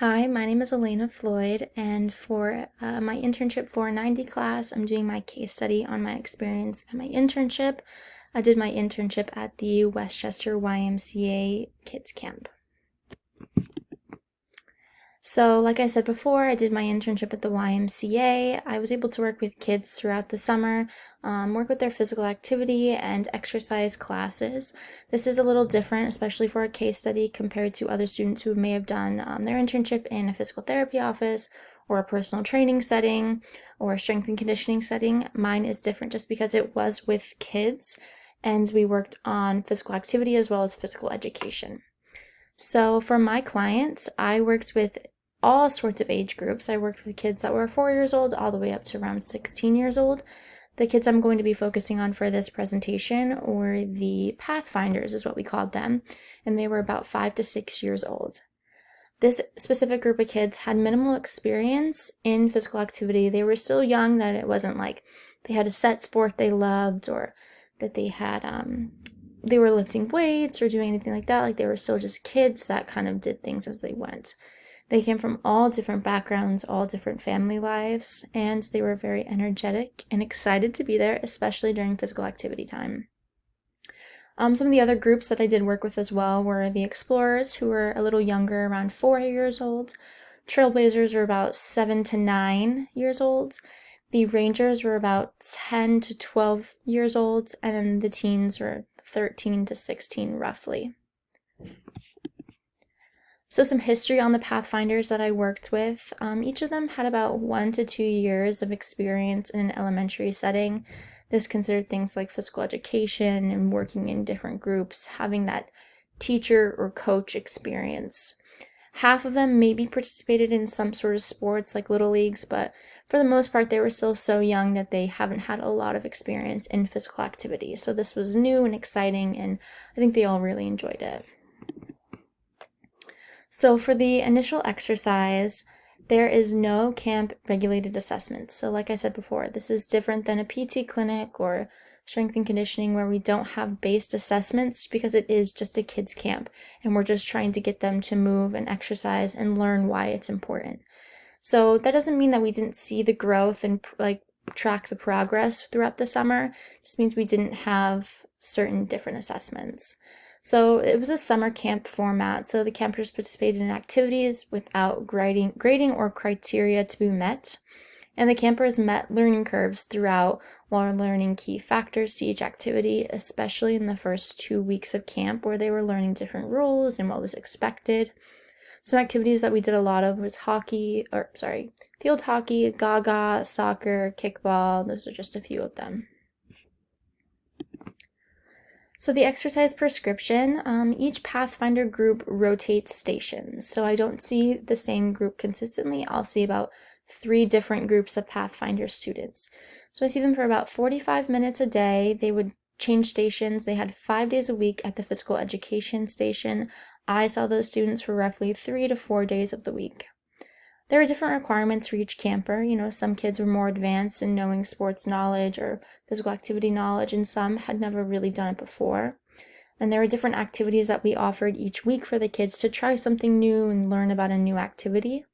Hi, my name is Elena Floyd, and for my internship for 90 class, I'm doing my case study on my experience at my internship. I did my internship at the Westchester YMCA Kids Camp. So, like I said before, I did my internship at the YMCA. I was able to work with kids throughout the summer, work with their physical activity and exercise classes. This is a little different, especially for a case study, compared to other students who may have done their internship in a physical therapy office or a personal training setting or a strength and conditioning setting. Mine is different just because it was with kids and we worked on physical activity as well as physical education. So for my clients, I worked with all sorts of age groups. I worked with kids that were 4 years old all the way up to around 16 years old. The kids I'm going to be focusing on for this presentation were the Pathfinders, is what we called them, and they were about 5 to 6 years old. This specific group of kids had minimal experience in physical activity. They were still young, that it wasn't like they had a set sport they loved or that they were lifting weights or doing anything like that. Like they were still just kids that kind of did things as they went. They came from all different backgrounds, all different family lives, and they were very energetic and excited to be there, especially during physical activity time. Some of the other groups that I did work with as well were the Explorers, who were a little younger, around 4 years old. Trailblazers were about 7 to 9 years old. The Rangers were about 10 to 12 years old, and then the teens were 13 to 16 roughly. So some history on the Pathfinders that I worked with. Each of them had about 1 to 2 years of experience in an elementary setting. This considered things like physical education and working in different groups, having that teacher or coach experience. Half of them maybe participated in some sort of sports like little leagues, but for the most part, they were still so young that they haven't had a lot of experience in physical activity. So this was new and exciting, and I think they all really enjoyed it. So for the initial exercise, there is no camp regulated assessment. So like I said before, this is different than a PT clinic or strength and conditioning where we don't have based assessments because it is just a kids camp and we're just trying to get them to move and exercise and learn why it's important. So that doesn't mean that we didn't see the growth and track the progress throughout the summer. It just means we didn't have certain different assessments. So it was a summer camp format, so the campers participated in activities without grading or criteria to be met, and the campers met learning curves throughout while learning key factors to each activity, especially in the first 2 weeks of camp where they were learning different rules and what was expected. Some activities that we did a lot of was field hockey, gaga, soccer, kickball. Those are just a few of them. So the exercise prescription, each Pathfinder group rotates stations. So I don't see the same group consistently. I'll see about 3 different groups of Pathfinder students. So I see them for about 45 minutes a day. They would change stations. They had 5 days a week at the physical education station. I saw those students for roughly 3 to 4 days of the week. There were different requirements for each camper. Some kids were more advanced in knowing sports knowledge or physical activity knowledge, and some had never really done it before. And there were different activities that we offered each week for the kids to try something new and learn about a new activity.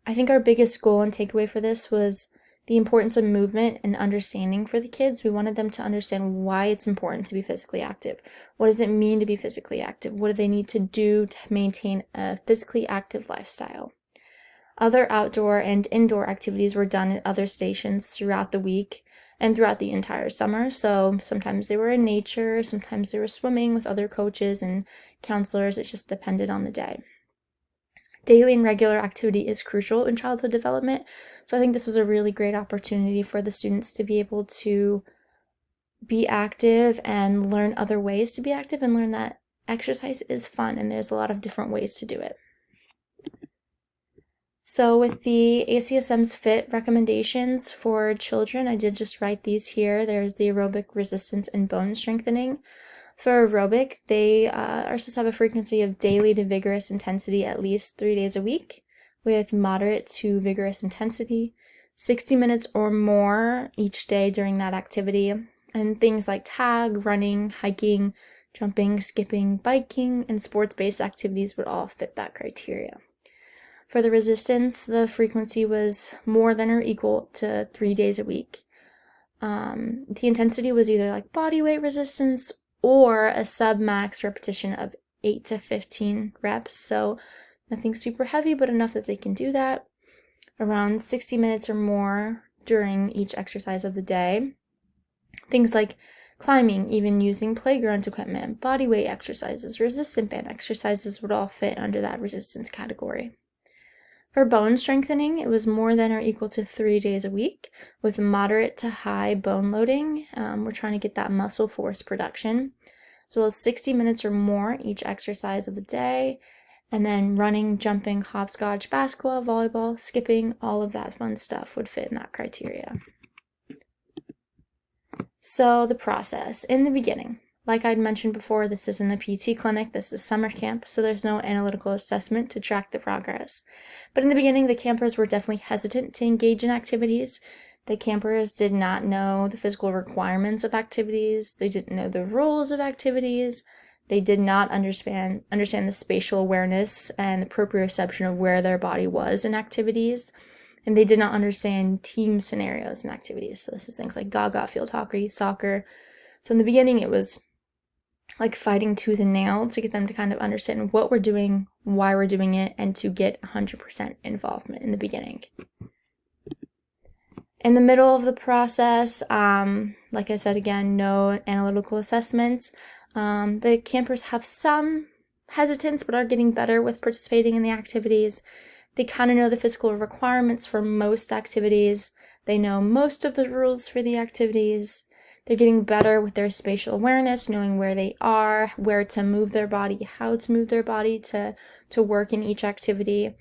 I think our biggest goal and takeaway for this was the importance of movement and understanding for the kids. We wanted them to understand why it's important to be physically active. What does it mean to be physically active? What do they need to do to maintain a physically active lifestyle? Other outdoor and indoor activities were done at other stations throughout the week and throughout the entire summer. So sometimes they were in nature, sometimes they were swimming with other coaches and counselors. It just depended on the day. Daily and regular activity is crucial in childhood development. So I think this was a really great opportunity for the students to be able to be active and learn other ways to be active and learn that exercise is fun and there's a lot of different ways to do it. So with the ACSM's FIT recommendations for children, I did just write these here. There's the aerobic resistance and bone strengthening. For aerobic, they are supposed to have a frequency of daily to vigorous intensity at least 3 days a week with moderate to vigorous intensity, 60 minutes or more each day during that activity, and things like tag, running, hiking, jumping, skipping, biking, and sports-based activities would all fit that criteria. For the resistance, the frequency was more than or equal to 3 days a week. The intensity was either like body weight resistance or a sub-max repetition of 8 to 15 reps. So nothing super heavy, but enough that they can do that. Around 60 minutes or more during each exercise of the day. Things like climbing, even using playground equipment, body weight exercises, resistance band exercises would all fit under that resistance category. For bone strengthening, it was more than or equal to 3 days a week with moderate to high bone loading. We're trying to get that muscle force production, as well as 60 minutes or more each exercise of the day. And then running, jumping, hopscotch, basketball, volleyball, skipping, all of that fun stuff would fit in that criteria. So the process, in the beginning, like I'd mentioned before, this isn't a PT clinic, this is summer camp, so there's no analytical assessment to track the progress. But in the beginning, the campers were definitely hesitant to engage in activities. The campers did not know the physical requirements of activities, they didn't know the rules of activities, they did not understand the spatial awareness and the proprioception of where their body was in activities. And they did not understand team scenarios and activities. So this is things like gaga, field hockey, soccer. So in the beginning, it was like fighting tooth and nail to get them to kind of understand what we're doing, why we're doing it, and to get 100% involvement in the beginning. In the middle of the process, like I said again, no analytical assessments. The campers have some hesitance, but are getting better with participating in the activities. They kind of know the physical requirements for most activities. They know most of the rules for the activities. They're getting better with their spatial awareness, knowing where they are, where to move their body, how to move their body to work in each activity.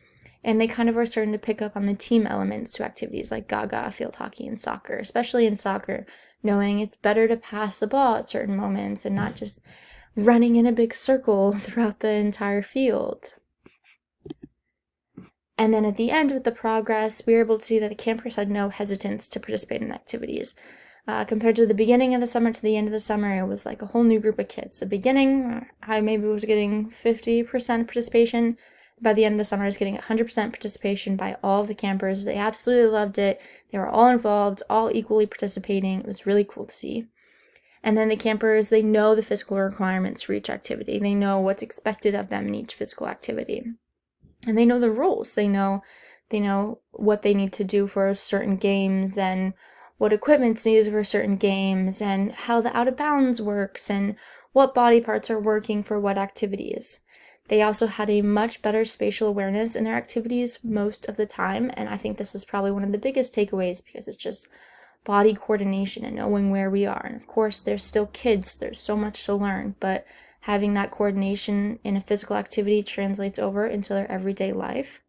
And they kind of are starting to pick up on the team elements to activities like gaga, field hockey, and soccer, especially in soccer, knowing it's better to pass the ball at certain moments and not just running in a big circle throughout the entire field. And then at the end with the progress, we were able to see that the campers had no hesitance to participate in activities. Compared to the beginning of the summer to the end of the summer, it was like a whole new group of kids. The beginning, I maybe was getting 50% participation. By the end of the summer, I was getting 100% participation by all of the campers. They absolutely loved it. They were all involved, all equally participating. It was really cool to see. And then the campers, they know the physical requirements for each activity. They know what's expected of them in each physical activity. And they know the rules. They know what they need to do for certain games and what equipment's needed for certain games and how the out of bounds works and what body parts are working for what activities. They also had a much better spatial awareness in their activities most of the time, and I think this is probably one of the biggest takeaways because it's just body coordination and knowing where we are. And of course, they're still kids, there's so much to learn, but having that coordination in a physical activity translates over into their everyday life.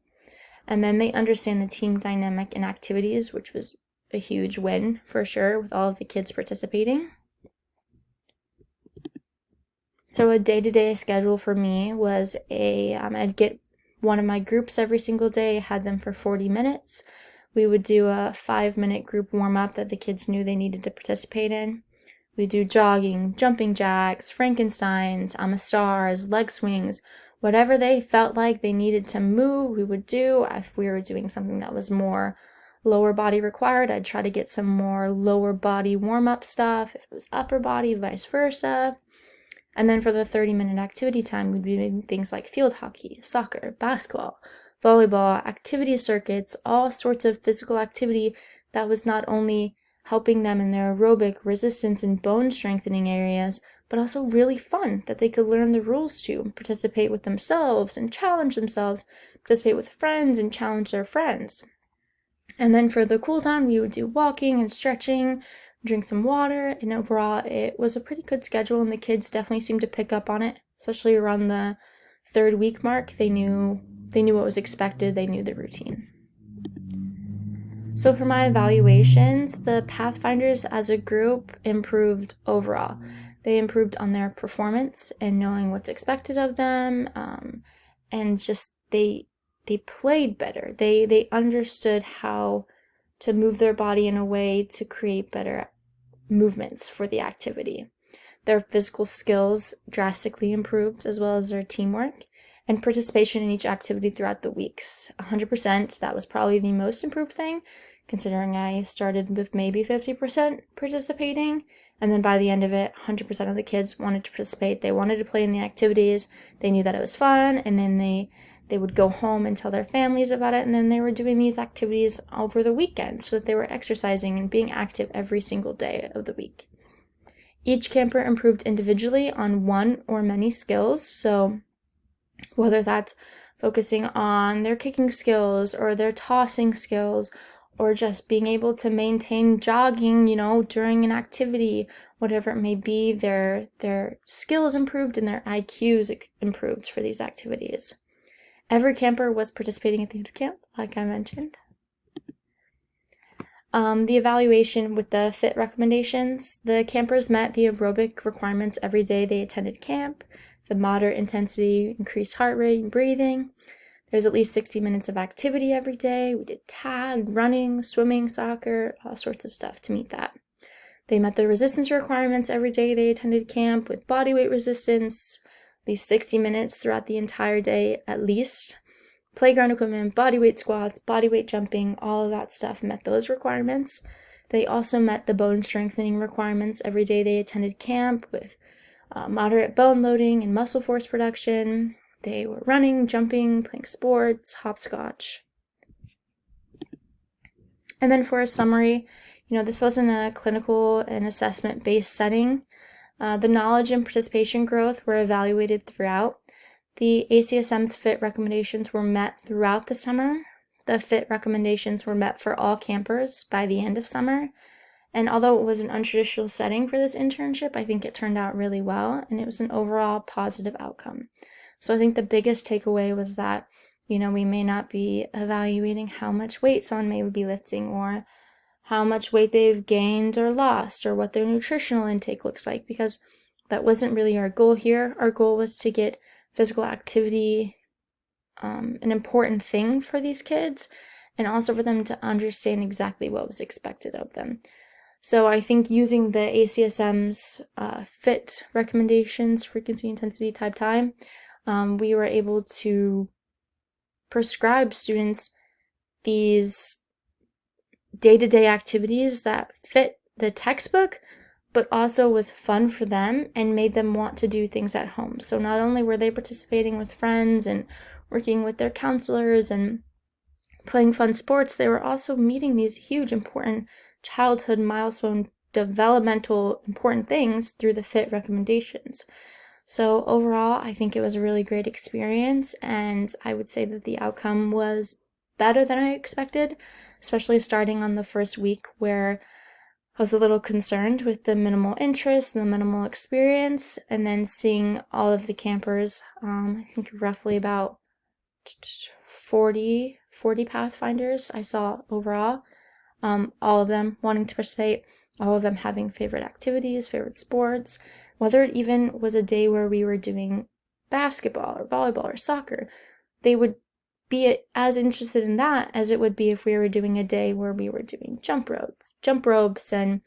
And then they understand the team dynamic in activities, which was a huge win for sure with all of the kids participating. So a day-to-day schedule for me was I'd get one of my groups every single day, had them for 40 minutes. We would do a 5-minute group warm-up that the kids knew they needed to participate in. We do jogging, jumping jacks, Frankensteins, I'm a stars, leg swings, whatever they felt like they needed to move, we would do. If we were doing something that was more lower body required, I'd try to get some more lower body warm-up stuff. If it was upper body, vice versa. And then for the 30-minute activity time, we'd be doing things like field hockey, soccer, basketball, volleyball, activity circuits, all sorts of physical activity that was not only helping them in their aerobic, resistance, and bone strengthening areas, but also really fun that they could learn the rules to, participate with themselves and challenge themselves, participate with friends and challenge their friends. And then for the cool down, we would do walking and stretching, drink some water, and overall it was a pretty good schedule, and the kids definitely seemed to pick up on it, especially around the 3rd week mark. They knew what was expected, they knew the routine. So for my evaluations, the Pathfinders as a group improved overall. They improved on their performance and knowing what's expected of them, and just they played better. They understood how to move their body in a way to create better movements for the activity. Their physical skills drastically improved as well as their teamwork, and participation in each activity throughout the weeks. 100%, that was probably the most improved thing, considering I started with maybe 50% participating, and then by the end of it, 100% of the kids wanted to participate. They wanted to play in the activities, they knew that it was fun, and then they would go home and tell their families about it, and then they were doing these activities over the weekend so that they were exercising and being active every single day of the week. Each camper improved individually on one or many skills, so whether that's focusing on their kicking skills or their tossing skills or just being able to maintain jogging, during an activity, whatever it may be, their skills improved and their IQs improved for these activities. Every camper was participating at the end of camp, like I mentioned. The evaluation with the fit recommendations. The campers met the aerobic requirements every day they attended camp. The moderate intensity, increased heart rate, and breathing. There's at least 60 minutes of activity every day. We did tag, running, swimming, soccer, all sorts of stuff to meet that. They met the resistance requirements every day they attended camp with body weight resistance, at least 60 minutes throughout the entire day at least. Playground equipment, body weight squats, body weight jumping, all of that stuff met those requirements. They also met the bone strengthening requirements every day they attended camp with moderate bone loading and muscle force production. They were running, jumping, playing sports, hopscotch. And then for a summary, this wasn't a clinical and assessment-based setting. The knowledge and participation growth were evaluated throughout. The ACSM's fit recommendations were met throughout the summer. The fit recommendations were met for all campers by the end of summer. And although it was an untraditional setting for this internship, I think it turned out really well, and it was an overall positive outcome. So I think the biggest takeaway was that, we may not be evaluating how much weight someone may be lifting or how much weight they've gained or lost or what their nutritional intake looks like, because that wasn't really our goal here. Our goal was to get physical activity an important thing for these kids, and also for them to understand exactly what was expected of them. So I think using the ACSM's fit recommendations, frequency, intensity, type, time, we were able to prescribe students these day-to-day activities that fit the textbook, but also was fun for them and made them want to do things at home. So not only were they participating with friends and working with their counselors and playing fun sports, they were also meeting these huge, important childhood milestone, developmental, important things through the fit recommendations. So overall, I think it was a really great experience, and I would say that the outcome was better than I expected, especially starting on the first week where I was a little concerned with the minimal interest and the minimal experience, and then seeing all of the campers, I think roughly about 40 Pathfinders I saw overall, all of them wanting to participate, all of them having favorite activities, favorite sports, whether it even was a day where we were doing basketball or volleyball or soccer, they would be as interested in that as it would be if we were doing a day where we were doing jump ropes and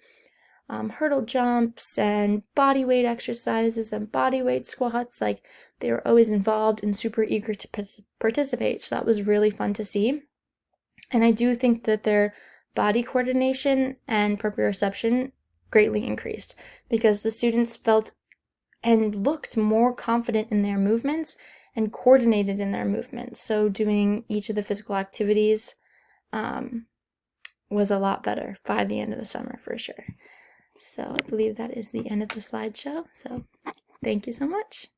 hurdle jumps and body weight exercises and body weight squats. Like, they were always involved and super eager to participate. So that was really fun to see. And I do think that their body coordination and proprioception greatly increased because the students felt and looked more confident in their movements and coordinated in their movements. So doing each of the physical activities was a lot better by the end of the summer for sure. So I believe that is the end of the slideshow. So thank you so much.